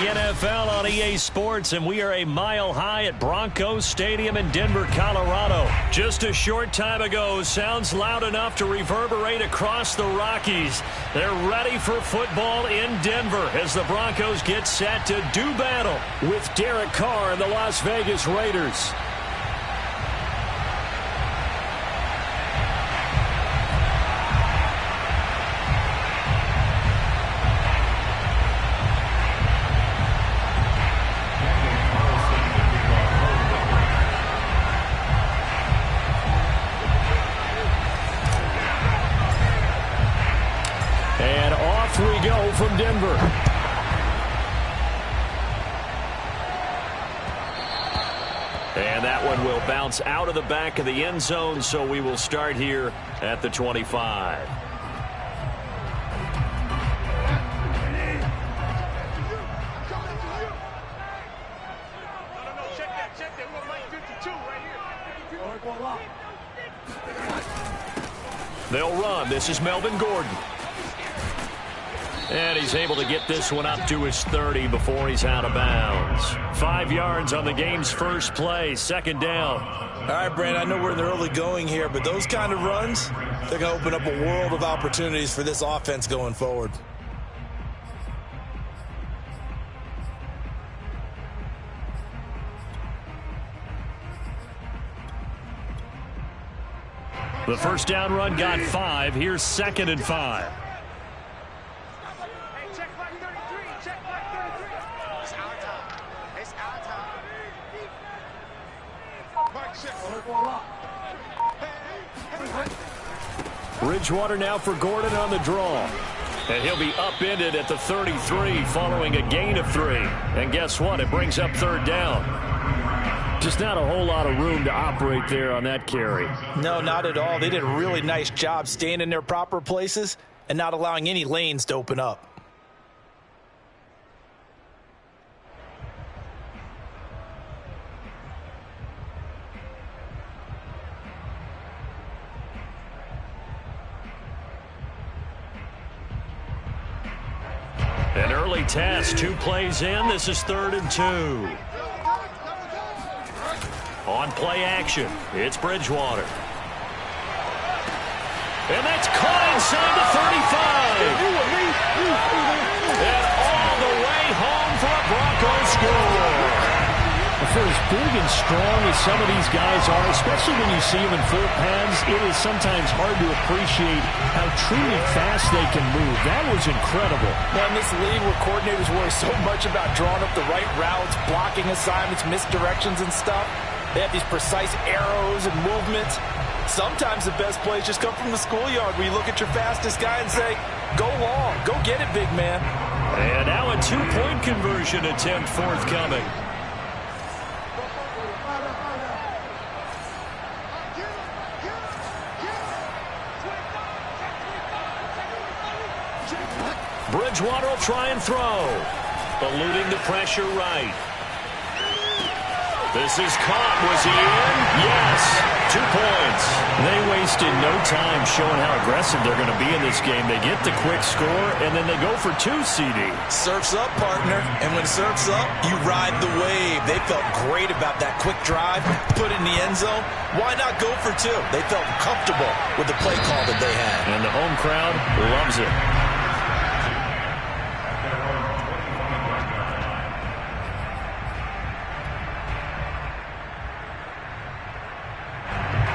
NFL on EA Sports, and we are a mile high at Broncos Stadium in Denver, Colorado. Just a short time ago, sounds loud enough to reverberate across the Rockies. They're ready for football in Denver as the Broncos get set to do battle with Derek Carr and the Las Vegas Raiders. From Denver. And that one will bounce out of the back of the end zone, so we will start here at the 25. They'll run. This is Melvin Gordon. And he's able to get this one up to his 30 before he's out of bounds. 5 yards on the game's first play, second down. All right, Brandon, I know we're in the early going here, but those kind of runs, they're going to open up a world of opportunities for this offense going forward. The first down run got 5. Here's 2nd and 5. Bridgewater now for Gordon on the draw. And he'll be upended at the 33 following a gain of 3. And guess what? It brings up 3rd down. Just not a whole lot of room to operate there on that carry. No, not at all. They did a really nice job staying in their proper places and not allowing any lanes to open up. An early test, 2 plays in. This is 3rd and 2. On play action, it's Bridgewater. And that's caught inside the 35. And all the way home for a Broncos score. For as big and strong as some of these guys are, especially when you see them in full pads, it is sometimes hard to appreciate how truly fast they can move. That was incredible. Now, in this league where coordinators worry so much about drawing up the right routes, blocking assignments, misdirections and stuff, they have these precise arrows and movements. Sometimes the best plays just come from the schoolyard where you look at your fastest guy and say, go long, go get it, big man. And now a 2-point conversion attempt forthcoming. Bridgewater will try and throw. Eluding the pressure right. This is caught. Was he in? Yes. 2 points. They wasted no time showing how aggressive they're going to be in this game. They get the quick score, and then they go for 2, CD. Surf's up, partner. And when surf's up, you ride the wave. They felt great about that quick drive, put it in the end zone. Why not go for 2? They felt comfortable with the play call that they had. And the home crowd loves it.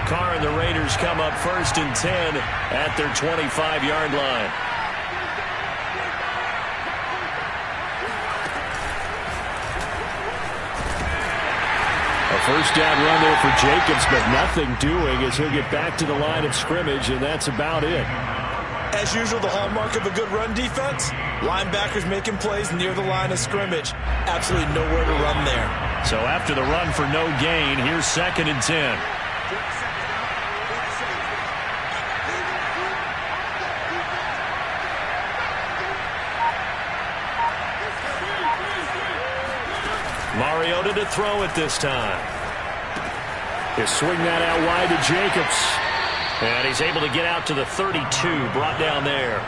Carr and the Raiders come up 1st and 10 at their 25-yard line. A first down run there for Jacobs, but nothing doing as he'll get back to the line of scrimmage, and that's about it. As usual, the hallmark of a good run defense, linebackers making plays near the line of scrimmage. Absolutely nowhere to run there. So after the run for no gain, here's 2nd and 10. Mariota to throw it this time. He'll swing that out wide to Jacobs. And he's able to get out to the 32, brought down there.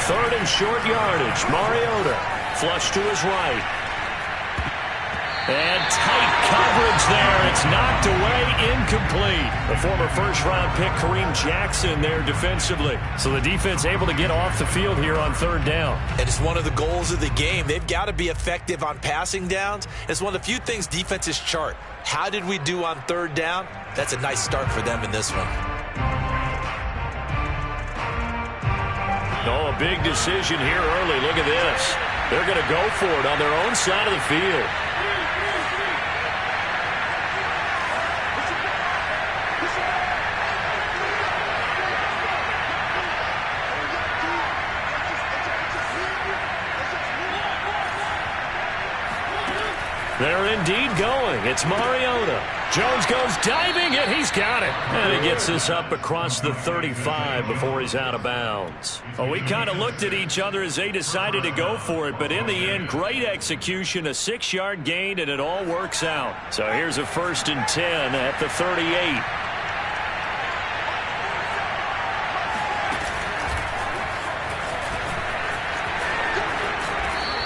Third and short yardage. Mariota flush to his right. And tight coverage there. It's knocked away, incomplete. The former first-round pick, Kareem Jackson, there defensively. So the defense able to get off the field here on third down. And it's one of the goals of the game. They've got to be effective on passing downs. It's one of the few things defenses chart. How did we do on third down? That's a nice start for them in this one. Oh, a big decision here early. Look at this. They're going to go for it on their own side of the field. They're indeed going. It's Mariota. Jones goes diving, and he's got it. And he gets this up across the 35 before he's out of bounds. Well, we kind of looked at each other as they decided to go for it, but in the end, great execution, a 6-yard gain, and it all works out. So here's a 1st and 10 at the 38.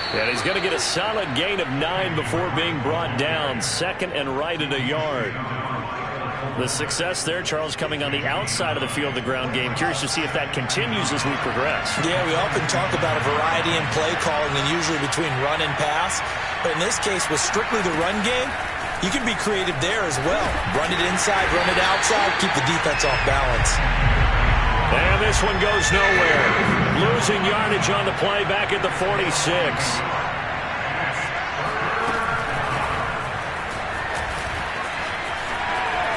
And he's going to get a solid gain of 9 before being brought down. 2nd and right at a yard. The success there, Charles, coming on the outside of the field, the ground game. Curious to see if that continues as we progress. Yeah, we often talk about a variety in play calling and usually between run and pass. But in this case, with strictly the run game, you can be creative there as well. Run it inside, run it outside, keep the defense off balance. And this one goes nowhere. Losing yardage on the play back at the 46.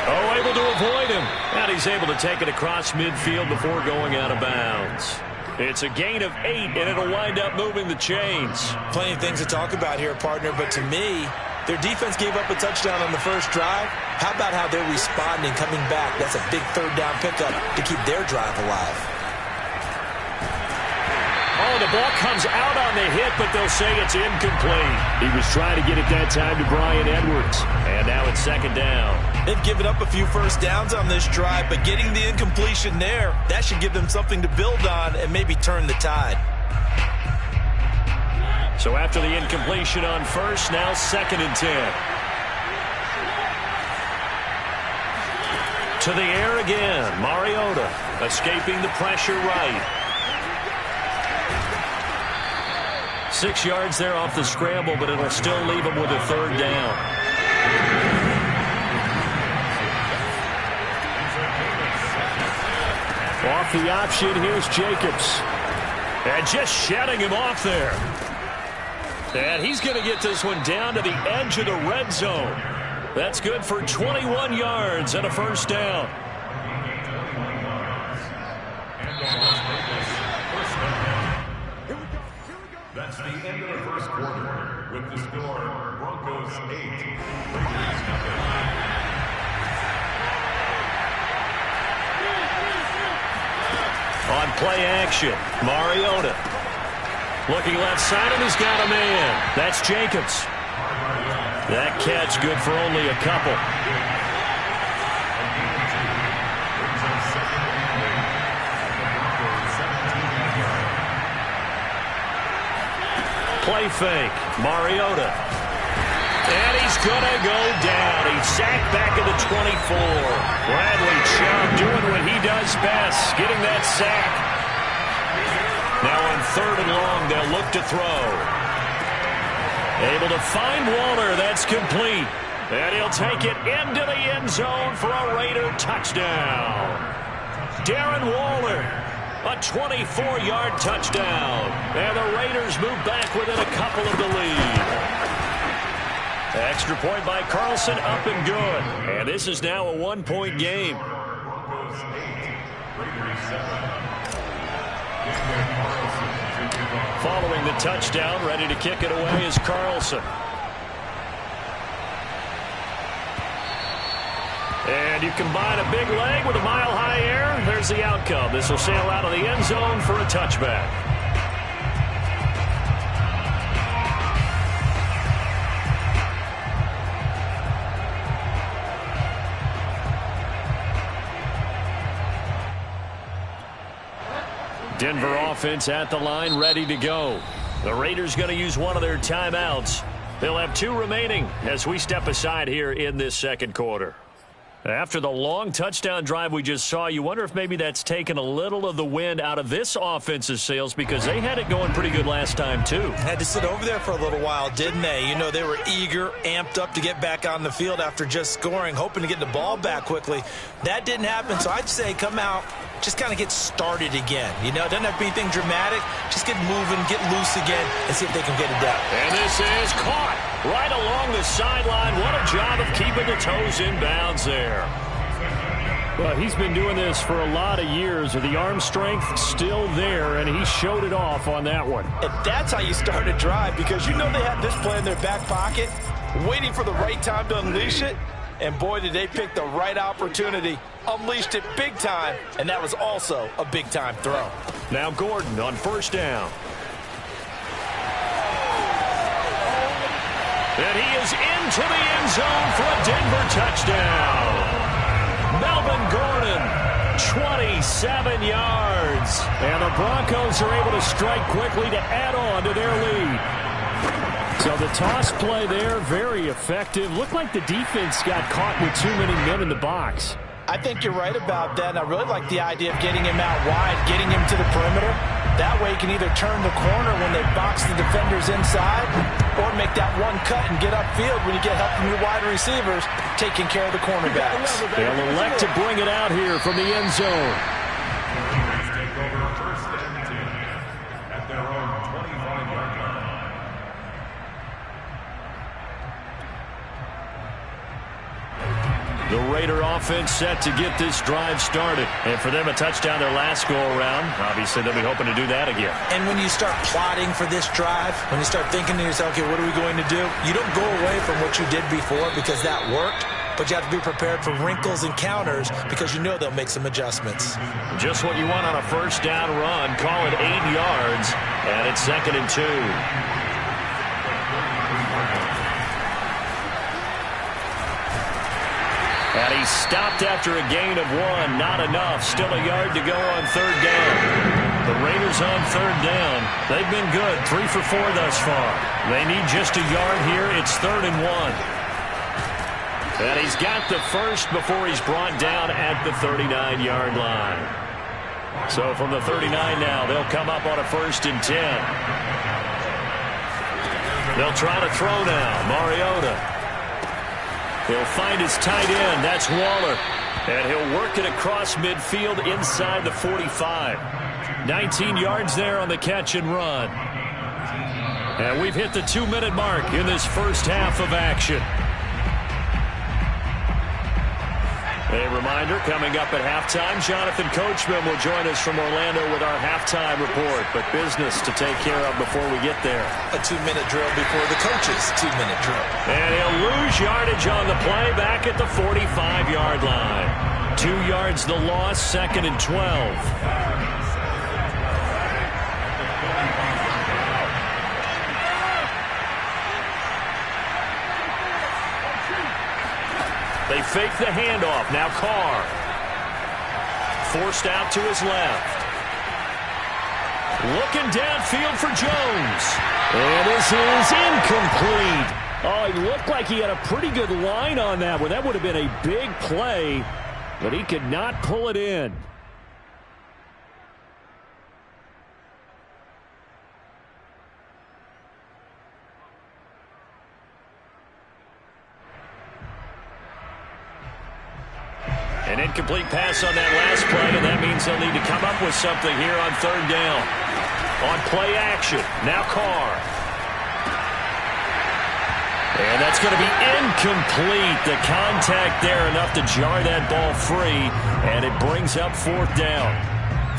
Oh, able to avoid him. And he's able to take it across midfield before going out of bounds. It's a gain of 8, and it'll wind up moving the chains. Plenty of things to talk about here, partner, but to me, their defense gave up a touchdown on the first drive. How about how they're responding, coming back? That's a big third down pickup to keep their drive alive. Oh, the ball comes out on the hit, but they'll say it's incomplete. He was trying to get it that time to Bryan Edwards. And now it's 2nd down. They've given up a few first downs on this drive, but getting the incompletion there, that should give them something to build on and maybe turn the tide. So after the incompletion on first, now 2nd and 10. To the air again. Mariota escaping the pressure right. 6 yards there off the scramble, but it'll still leave him with a 3rd down. Off the option, here's Jacobs. And just shutting him off there. And he's going to get this one down to the edge of the red zone. That's good for 21 yards and a 1st down. That's the end of the first quarter. With the score, Broncos 8, Raiders nothing. On play action, Mariota. Looking left side, and he's got a man. That's Jacobs. That catch good for only a couple. Play fake, Mariota. And he's going to go down. He's sacked back at the 24. Bradley Chubb doing what he does best, getting that sack. Now on 3rd and long, they'll look to throw. Able to find Waller. That's complete. And he'll take it into the end zone for a Raider touchdown. Darren Waller, a 24-yard touchdown. And the Raiders move back within a couple of the lead. Extra point by Carlson, up and good. And this is now a 1-point game. Broncos 8, Raiders 7. Following the touchdown, ready to kick it away is Carlson. And you combine a big leg with a mile-high air, there's the outcome. This will sail out of the end zone for a touchback. Denver offense at the line, ready to go. The Raiders going to use one of their timeouts. They'll have 2 remaining as we step aside here in this second quarter. After the long touchdown drive we just saw, you wonder if maybe that's taken a little of the wind out of this offense's sails, because they had it going pretty good last time too. Had to sit over there for a little while, didn't they? You know, they were eager, amped up to get back on the field after just scoring, hoping to get the ball back quickly. That didn't happen, so I'd say come out, just kind of get started again. You know, it doesn't have to be anything dramatic. Just get moving, get loose again, and see if they can get it down. And this is caught right along the sideline. What a job of keeping the toes in bounds there. Well, he's been doing this for a lot of years. The arm strength still there, and he showed it off on that one. And that's how you start a drive, because you know they had this play in their back pocket, waiting for the right time to unleash it. And boy, did they pick the right opportunity, unleashed it big time, and that was also a big-time throw. Now Gordon on first down. And he is into the end zone for a Denver touchdown. Melvin Gordon, 27 yards. And the Broncos are able to strike quickly to add on to their lead. So the toss play there, very effective. Looked like the defense got caught with too many men in the box. I think you're right about that, and I really like the idea of getting him out wide, getting him to the perimeter. That way you can either turn the corner when they box the defenders inside, or make that one cut and get upfield when you get help from your wide receivers, taking care of the cornerbacks. They'll elect to bring it out here from the end zone. Take over first and 10 at their own 25-yard line. The Raider offense set to get this drive started. And for them, a touchdown their last go-around. Obviously, they'll be hoping to do that again. And when you start plotting for this drive, when you start thinking to yourself, okay, what are we going to do? You don't go away from what you did before because that worked, but you have to be prepared for wrinkles and counters because you know they'll make some adjustments. Just what you want on a first down run. Call it 8 yards, and it's 2nd and 2. And he stopped after a gain of 1. Not enough. Still a yard to go on 3rd down. The Raiders on 3rd down. They've been good. 3 for 4 thus far. They need just a yard here. It's 3rd and 1. And he's got the first before he's brought down at the 39-yard line. So from the 39 now, they'll come up on a 1st and 10. They'll try to throw now. Mariota. He'll find his tight end. That's Waller. And he'll work it across midfield inside the 45. 19 yards there on the catch and run. And we've hit the 2-minute mark in this first half of action. A reminder, coming up at halftime, Jonathan Coachman will join us from Orlando with our halftime report. But business to take care of before we get there. A 2-minute drill before the coach's 2-minute drill. And he'll lose yardage on the play back at the 45-yard line. 2 yards the loss, 2nd and 12. They fake the handoff. Now Carr. Forced out to his left. Looking downfield for Jones. And this is incomplete. Oh, he looked like he had a pretty good line on that one. That would have been a big play, but he could not pull it in. An incomplete pass on that last play, and that means they'll need to come up with something here on 3rd down. On play action, now Carr. And that's going to be incomplete. The contact there enough to jar that ball free, and it brings up 4th down.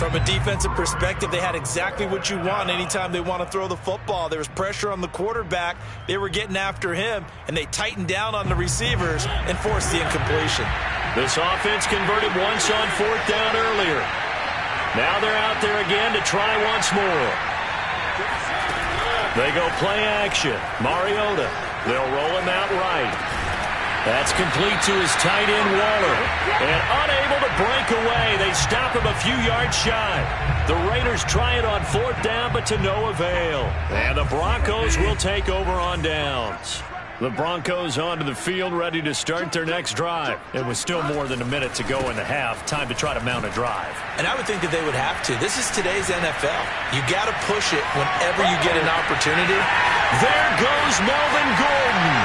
From a defensive perspective, they had exactly what you want anytime they want to throw the football. There was pressure on the quarterback. They were getting after him, and they tightened down on the receivers and forced the incompletion. This offense converted once on 4th down earlier. Now they're out there again to try once more. They go play action. Mariota. They'll roll him out right. That's complete to his tight end, Waller. And unable to break away. They stop him a few yards shy. The Raiders try it on 4th down, but to no avail. And the Broncos will take over on downs. The Broncos onto the field, ready to start their next drive. It was still more than a minute to go in the half. Time to try to mount a drive. And I would think that they would have to. This is today's NFL. You got to push it whenever you get an opportunity. There goes Melvin Gordon.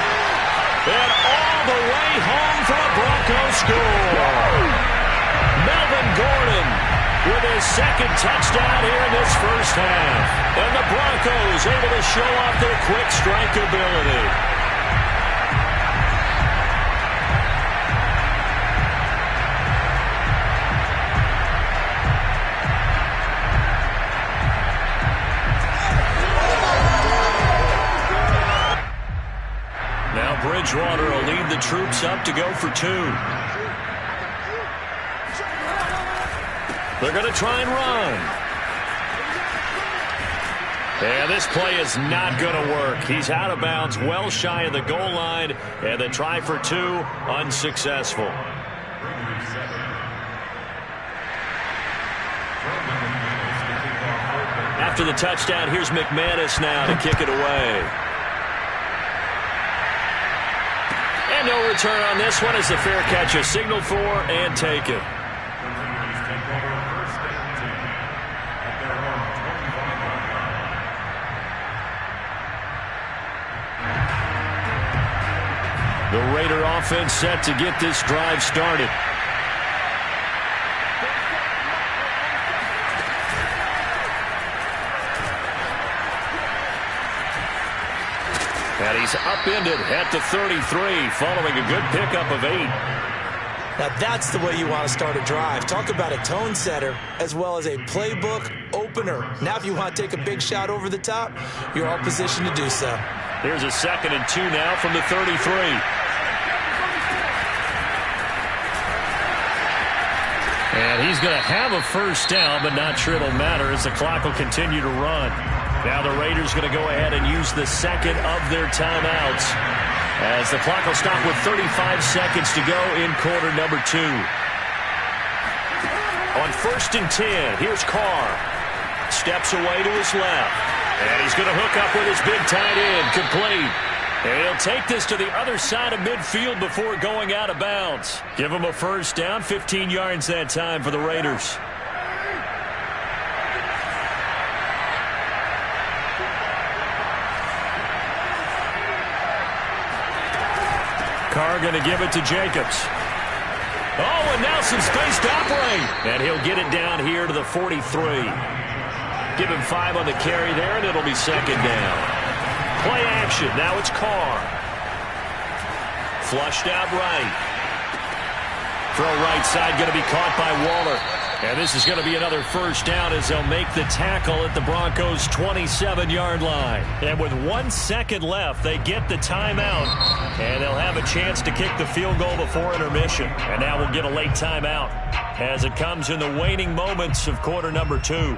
And all the way home for a Broncos score. Melvin Gordon with his second touchdown here in this first half. And the Broncos able to show off their quick strike ability. Bridgewater will lead the troops up to go for 2. They're going to try and run. And this play is not going to work. He's out of bounds, well shy of the goal line, and the try for 2 unsuccessful. After the touchdown, here's McManus now to kick it away. And no return on this one as the fair catch is signaled for and taken. The Raider offense set to get this drive started. And he's upended at the 33, following a good pickup of 8. Now that's the way you want to start a drive. Talk about a tone setter as well as a playbook opener. Now if you want to take a big shot over the top, you're all positioned to do so. Here's a 2nd and 2 now from the 33. And he's going to have a first down, but not sure it'll matter as the clock will continue to run. Now the Raiders going to go ahead and use the second of their timeouts as the clock will stop with 35 seconds to go in quarter number 2. On 1st and 10, here's Carr. Steps away to his left. And he's going to hook up with his big tight end, complete. And he'll take this to the other side of midfield before going out of bounds. Give him a first down, 15 yards that time for the Raiders. Carr going to give it to Jacobs. Oh, and now some space to operate. And he'll get it down here to the 43. Give him 5 on the carry there, and it'll be 2nd down. Play action. Now it's Carr. Flushed out right. Throw right side going to be caught by Waller. And this is going to be another first down as they'll make the tackle at the Broncos' 27-yard line. And with 1 second left, they get the timeout. And they'll have a chance to kick the field goal before intermission. And now we'll get a late timeout as it comes in the waning moments of quarter number 2.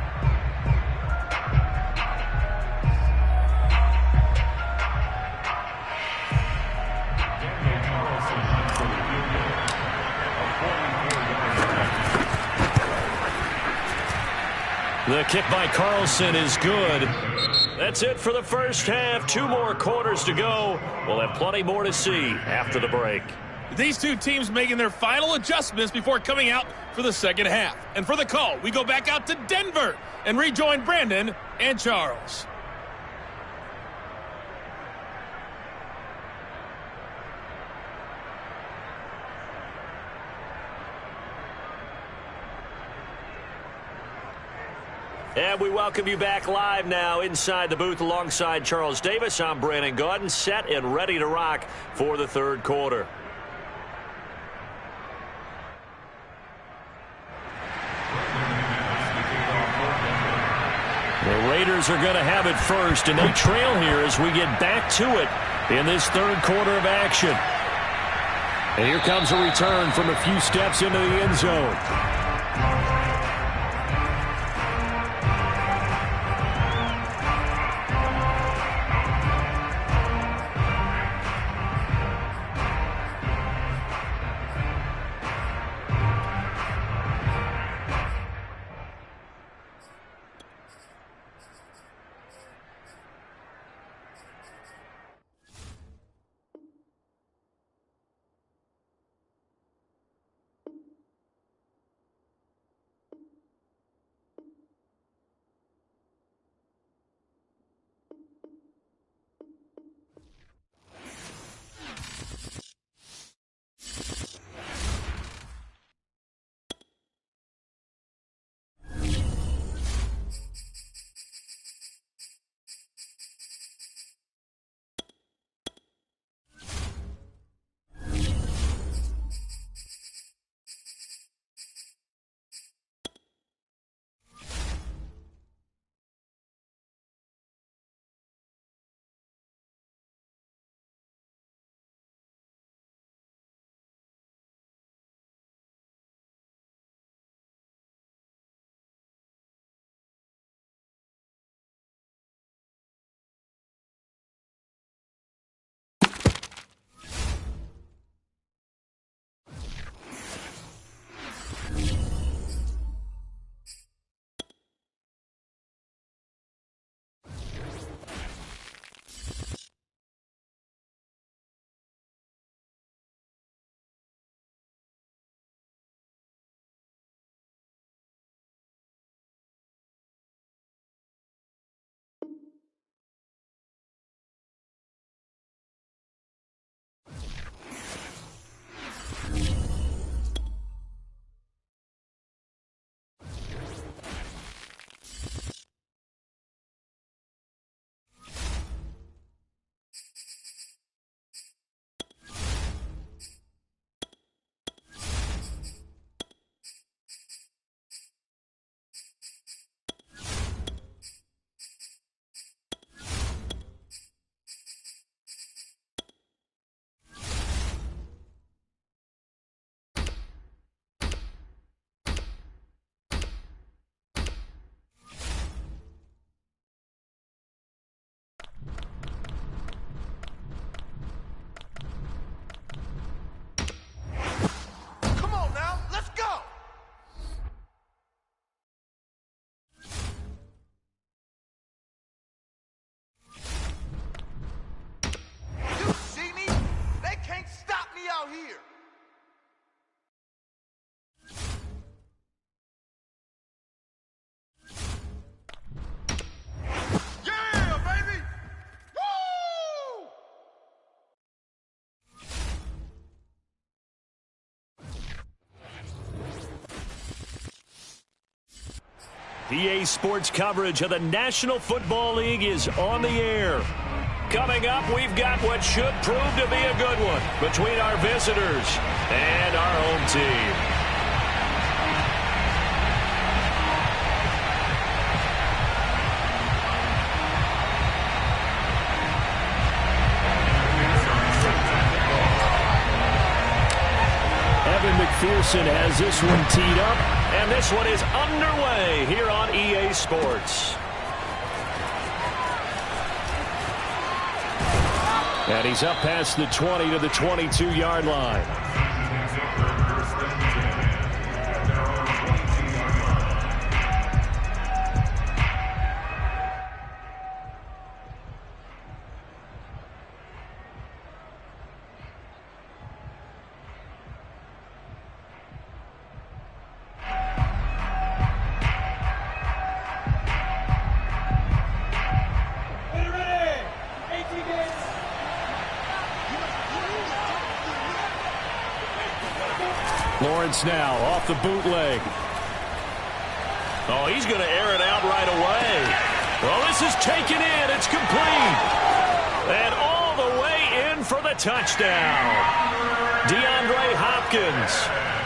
The kick by Carlson is good. That's it for the first half. 2 more quarters to go. We'll have plenty more to see after the break. These two teams making their final adjustments before coming out for the second half. And for the call, we go back out to Denver and rejoin Brandon and Charles. And we welcome you back live now inside the booth alongside Charles Davis. I'm Brandon Gaudin, set and ready to rock for the third quarter. The Raiders are going to have it first, and they trail here as we get back to it in this third quarter of action. And here comes a return from a few steps into the end zone. EA Sports coverage of the National Football League is on the air. Coming up, we've got what should prove to be a good one between our visitors and our home team. Evan McPherson has this one teed up, and this one is underway here on EA Sports. And he's up past the 20 to the 22-yard line. Lawrence now off the bootleg. Oh, he's going to air it out right away. Well, this is taken in. It's complete. And all the way in for the touchdown. DeAndre Hopkins,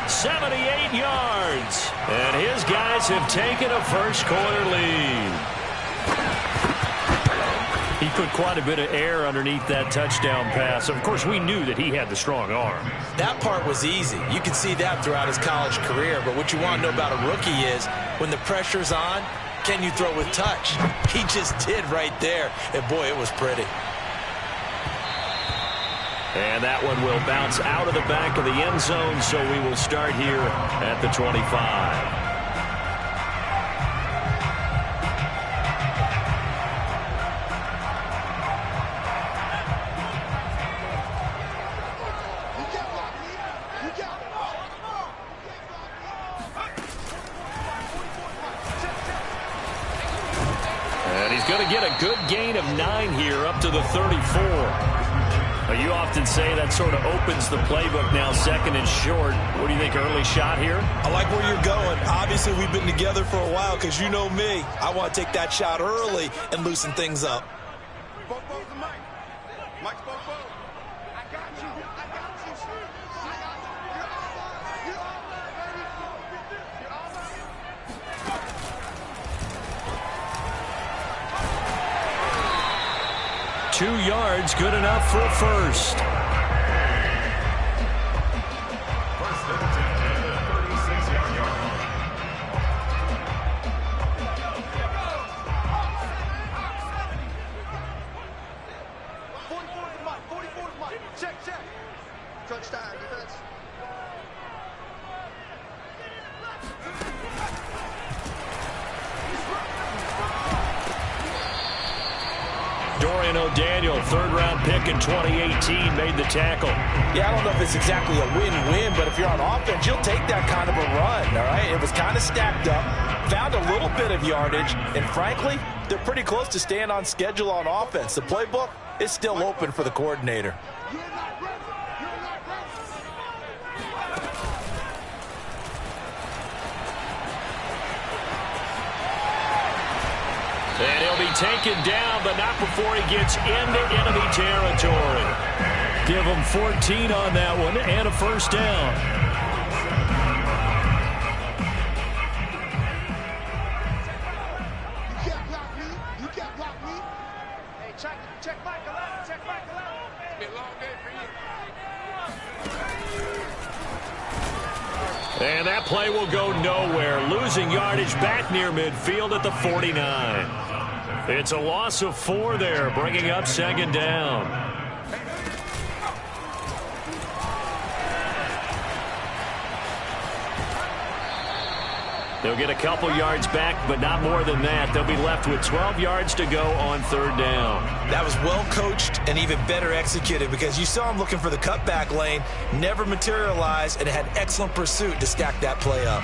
78 yards. And his guys have taken a first-quarter lead. He put quite a bit of air underneath that touchdown pass. Of course, we knew that he had the strong arm. That part was easy. You can see that throughout his college career. But what you want to know about a rookie is when the pressure's on, can you throw with touch? He just did right there. And, boy, it was pretty. And that one will bounce out of the back of the end zone, so we will start here at the 25. Going to get a good gain of 9 here up to the 34. You often say that sort of opens the playbook now, second and short. What do you think, early shot here? I like where you're going. Obviously, we've been together for a while because you know me. I want to take that shot early and loosen things up. Mike, I got you. I got you. 2 yards, good enough for a first. First and 10 at the 36-yard line. Check. Touchdown, defense. Dorian O'Daniel, third-round pick in 2018, made the tackle. Yeah, I don't know if it's exactly a win-win, but if you're on offense, you'll take that kind of a run, all right? It was kind of stacked up, found a little bit of yardage, and frankly, they're pretty close to staying on schedule on offense. The playbook is still open for the coordinator. And he'll be taken down, but not before he gets into enemy territory. Give him 14 on that one and a first down. You can't block me. Hey, check Michael out. Check Michael out. It's been a long day for you. And that play will go nowhere. Losing yardage back near midfield at the 49. It's a loss of 4 there, bringing up second down. They'll get a couple yards back, but not more than that. They'll be left with 12 yards to go on third down. That was well coached and even better executed because you saw him looking for the cutback lane, never materialized, and had excellent pursuit to stack that play up.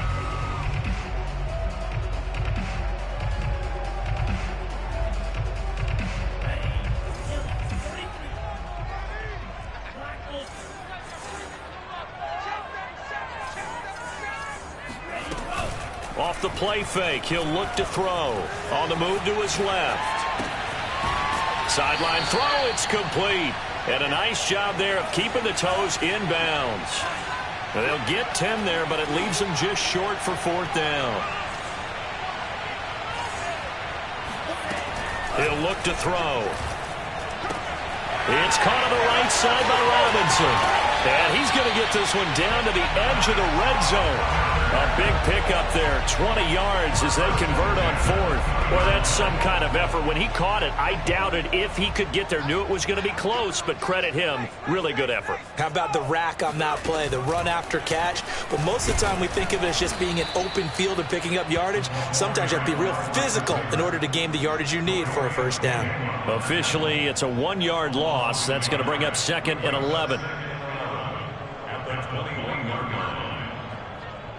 Off the play fake, he'll look to throw. On the move to his left. Sideline throw, it's complete. And a nice job there of keeping the toes inbounds. They'll get 10 there, but it leaves them just short for 4th down. He'll look to throw. It's caught on the right side by Robinson. And he's going to get this one down to the edge of the red zone. A big pickup there, 20 yards as they convert on 4th. Well, that's some kind of effort. When he caught it, I doubted if he could get there. Knew it was going to be close, but credit him. Really good effort. How about the rack on that play, the run after catch? But most of the time we think of it as just being an open field and picking up yardage. Sometimes you have to be real physical in order to gain the yardage you need for a first down. Officially, it's a 1-yard loss. That's going to bring up 2nd and 11.